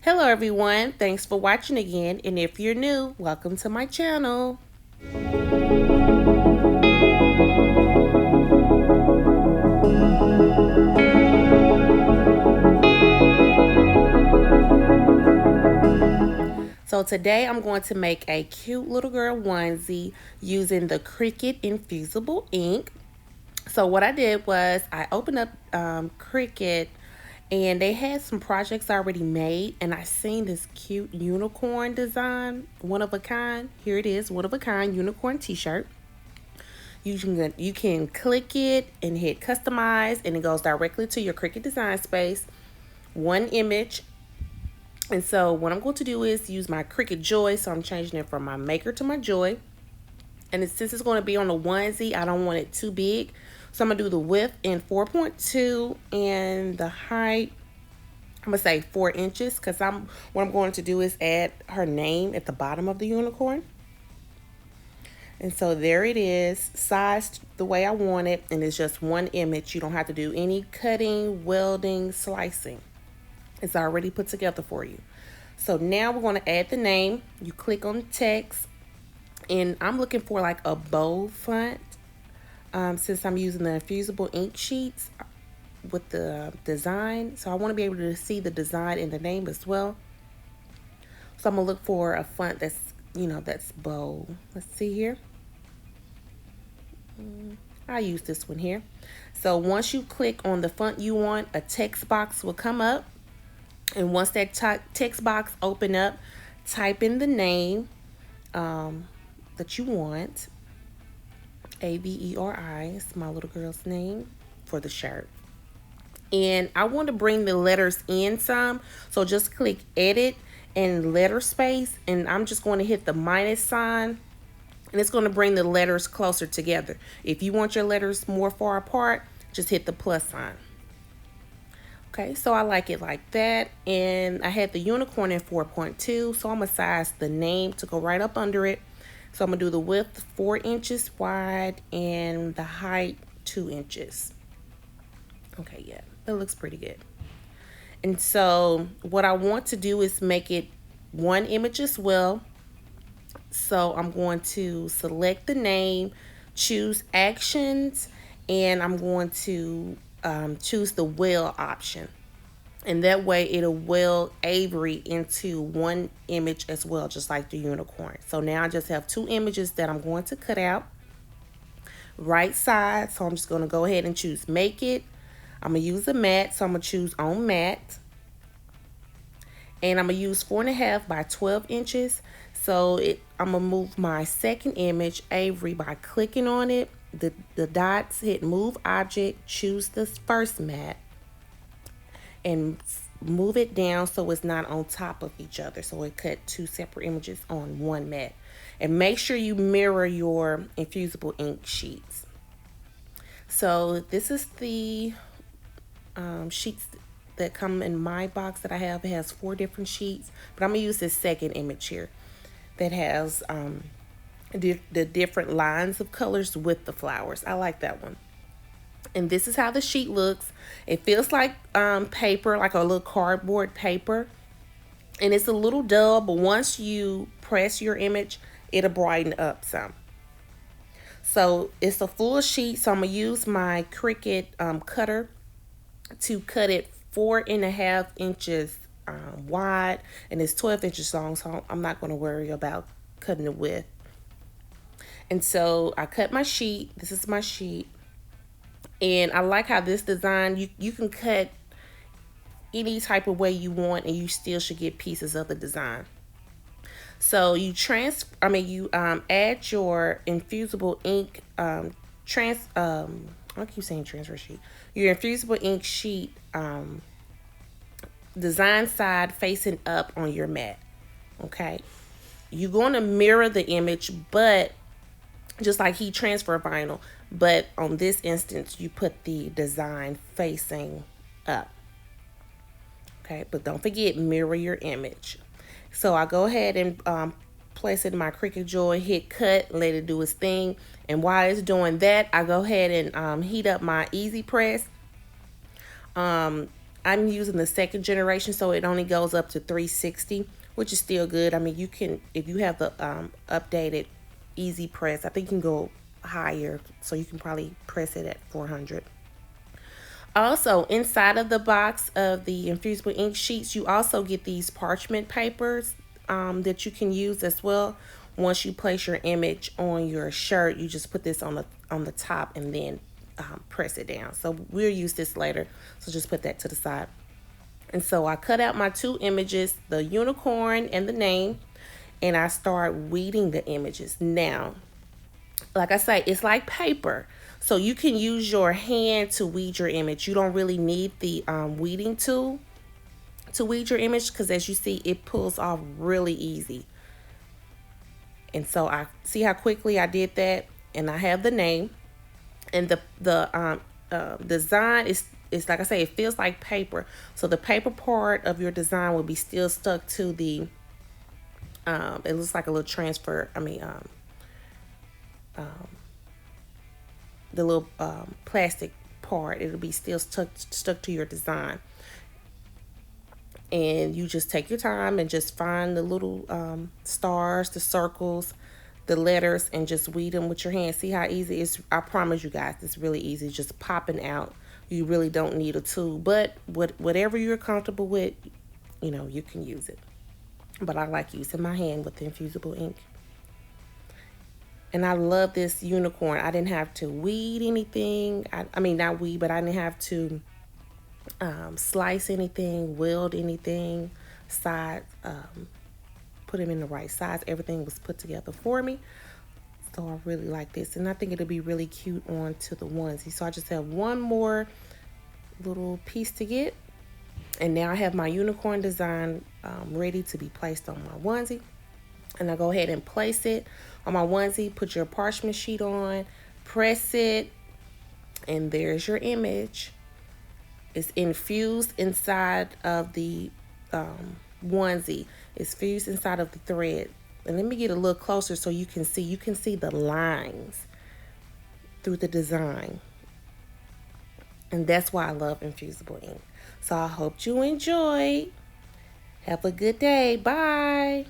Hello everyone, thanks for watching again, and if you're new, welcome to my channel. So today I'm going to make a cute little girl onesie using the Cricut Infusible Ink. So what I did was I opened up Cricut, and they had some projects already made, and I seen this cute unicorn design, one of a kind. Here it is, one of a kind unicorn t-shirt. You can click it and hit customize, and it goes directly to your Cricut design space, one image. And so what I'm going to do is use my Cricut Joy. So I'm changing it from my maker to my Joy. And since it's going to be on the onesie, I don't want it too big. So I'm going to do the width in 4.2 and the height, I'm going to say 4 inches, because what I'm going to do is add her name at the bottom of the unicorn. And so there it is, sized the way I want it, and it's just one image. You don't have to do any cutting, welding, slicing. It's already put together for you. So now we're going to add the name. You click on text, and I'm looking for like a bold font. Since I'm using the Infusible Ink sheets with the design, so I want to be able to see the design in the name as well. So I'm gonna look for a font that's, that's bold. Let's see here. I use this one here. So once you click on the font you want, a text box will come up, and once that text box open up, type in the name that you want. Averi is my little girl's name for the shirt. And I want to bring the letters in some, so just click edit and letter space, and I'm just going to hit the minus sign, and it's going to bring the letters closer together. If you want your letters more far apart, just hit the plus sign. Okay, so I like it like that. And I had the unicorn in 4.2, so I'm going to size the name to go right up under it. So I'm going to do the width 4 inches wide and the height 2 inches. Okay, yeah, that looks pretty good. And so what I want to do is make it one image as well. So I'm going to select the name, choose actions, and I'm going to choose the weld option. And that way it'll weld Avery into one image as well, just like the unicorn. So now I just have 2 images that I'm going to cut out. Right side, so I'm just going to go ahead and choose make it. I'm going to use a matte, so I'm going to choose on matte. And I'm going to use 4.5 by 12 inches. So I'm going to move my second image, Avery, by clicking on it. The dots, hit move object, choose the first matte, and move it down so it's not on top of each other. So it cut 2 separate images on one matte. And make sure you mirror your Infusible Ink sheets. So this is the sheets that come in my box that I have. It has 4 different sheets, but I'm gonna use this second image here that has the different lines of colors with the flowers. I like that one. And this is how the sheet looks. It feels like paper, like a little cardboard paper, and it's a little dull, but once you press your image, it'll brighten up some. So it's a full sheet, so I'm gonna use my Cricut cutter to cut it 4.5 inches wide, and it's 12 inches long, so I'm not going to worry about cutting the width. And so I cut my sheet. This is my sheet, and I like how this design, you can cut any type of way you want, and you still should get pieces of the design. So you add your Infusible Ink I keep saying transfer sheet. Your Infusible Ink sheet design side facing up on your mat. Okay, you're going to mirror the image, but just like heat transfer vinyl, but on this instance you put the design facing up. Okay, but don't forget, mirror your image. So I go ahead and place it in my Cricut Joy, hit cut, let it do its thing. And while it's doing that, I go ahead and heat up my Easy Press. I'm using the second generation, so it only goes up to 360, which is still good. I mean, you can, if you have the updated easy press, I think you can go higher, so you can probably press it at 400. Also, inside of the box of the infusible ink sheets, you also get these parchment papers that you can use as well. Once you place your image on your shirt, you just put this on the top and then press it down. So we'll use this later. So just put that to the side. And so I cut out my two images, the unicorn and the name, and I start weeding the images. Now, like I say, it's like paper. So you can use your hand to weed your image. You don't really need the weeding tool to weed your image, because as you see, it pulls off really easy. And so I see how quickly I did that, and I have the name, and the design is like I say, it feels like paper. So the paper part of your design will be still stuck to the. It looks like a little transfer. I mean, the little plastic part. It'll be still stuck to your design. And you just take your time and just find the little stars, the circles, the letters, and just weed them with your hand. See how easy it is? I promise you guys, it's really easy. Just popping out. You really don't need a tool. But whatever you're comfortable with, you can use it. But I like using my hand with the infusible ink. And I love this unicorn. I didn't have to weed anything. I mean, not weed, but I didn't have to slice anything, weld anything, put them in the right size. Everything was put together for me. So I really like this. And I think it'll be really cute onto the onesie. So I just have one more little piece to get. And now I have my unicorn design ready to be placed on my onesie. And I go ahead and place it on my onesie. Put your parchment sheet on, press it, and there's your image. It's infused inside of the onesie. It's fused inside of the thread. And let me get a little closer so you can see. You can see the lines through the design. And that's why I love infusible ink. So I hope you enjoy. Have a good day. Bye.